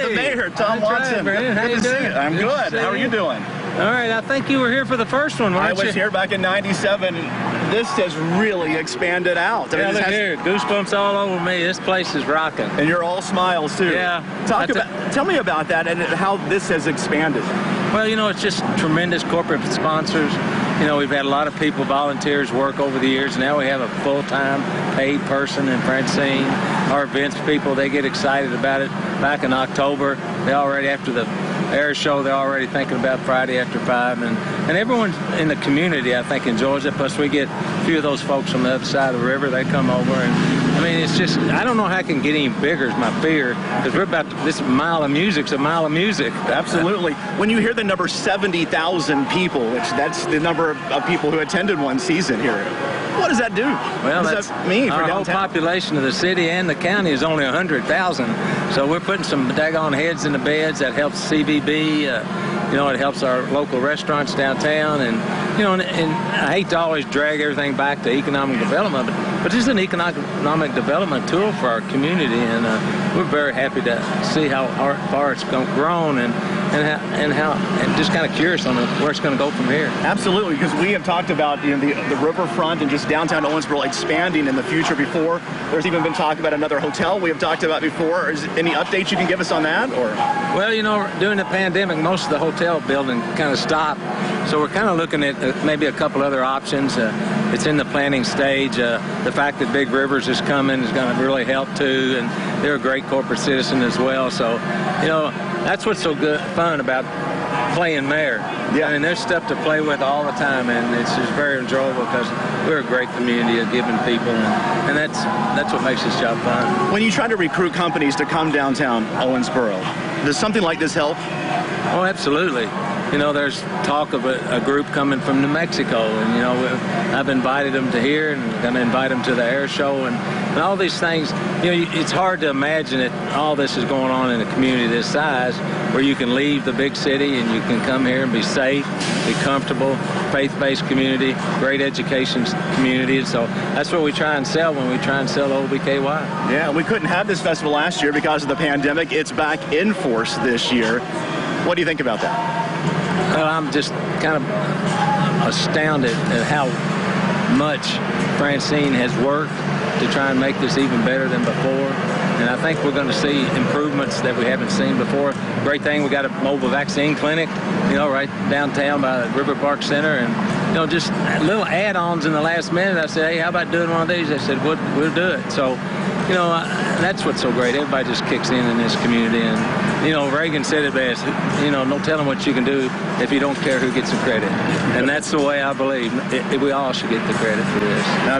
the mayor, Tom Watson. Right, how you doing? I'm good. How are you doing? All right, I think you were here for the first one, weren't you? I was here back in '97. This has really expanded out. Yeah, look here, goosebumps all over me. This place is rocking. And you're all smiles, too. Yeah. Tell me about that and how this has expanded. Well, you know, it's just tremendous corporate sponsors. You know, we've had a lot of people, volunteers, work over the years. Now we have a full-time paid person in Francine. Our events people, they get excited about it. Back in October, they already, after the air show, they're already thinking about Friday after 5. And everyone in the community, I think, enjoys it. Plus, we get a few of those folks from the other side of the river. They come over. And, I mean, it's just, I don't know how it can get any bigger is my fear. Because we're about to, this mile of music's a mile of music. Absolutely. When you hear the number 70,000 people, which that's the number of people who attended one season here, what does that do? Well, what does that mean for our downtown? whole population of the city and the county is only 100,000. So we're putting some daggone heads in the beds. That helps CBB. You know, it helps our local restaurants downtown. And, you know, and I hate to always drag everything back to economic development, but this is an economic development tool for our community. And we're very happy to see how far it's grown and just kind of curious on where it's going to go from here. Absolutely, because we have talked about the riverfront and just downtown Owensboro expanding in the future before. There's even been talk about another hotel we have talked about before. Is any updates you can give us on that? Or? Well, you know, during the pandemic, most of the hotel building kind of stopped. So we're kind of looking at maybe a couple other options. It's in the planning stage. The fact that Big Rivers is coming is going to really help, too. And they're a great corporate citizen as well. So, you know, that's what's so fun about playing mayor. Yeah. I mean, there's stuff to play with all the time, and it's just very enjoyable because we're a great community of giving people, and that's what makes this job fun. When you try to recruit companies to come downtown Owensboro, does something like this help? Oh, absolutely. You know, there's talk of a group coming from New Mexico, and, you know, I've invited them to here and going to invite them to the air show and all these things. You know, it's hard to imagine that all this is going on in a community this size where you can leave the big city and you can come here and be safe, be comfortable, faith-based community, great education community. And so that's what we try and sell when we try and sell OBKY. Yeah, we couldn't have this festival last year because of the pandemic. It's back in force this year. What do you think about that? Well, I'm just kind of astounded at how much Francine has worked to try and make this even better than before. And I think we're going to see improvements that we haven't seen before. Great thing, we got a mobile vaccine clinic, you know, right downtown by the River Park Center. And, you know, just little add-ons in the last minute. I said, hey, how about doing one of these? They said, we'll do it. So, you know, that's what's so great. Everybody just kicks in this community. And, you know, Reagan said it best, you know, no telling what you can do if you don't care who gets the credit. And that's the way I believe. We all should get the credit for this.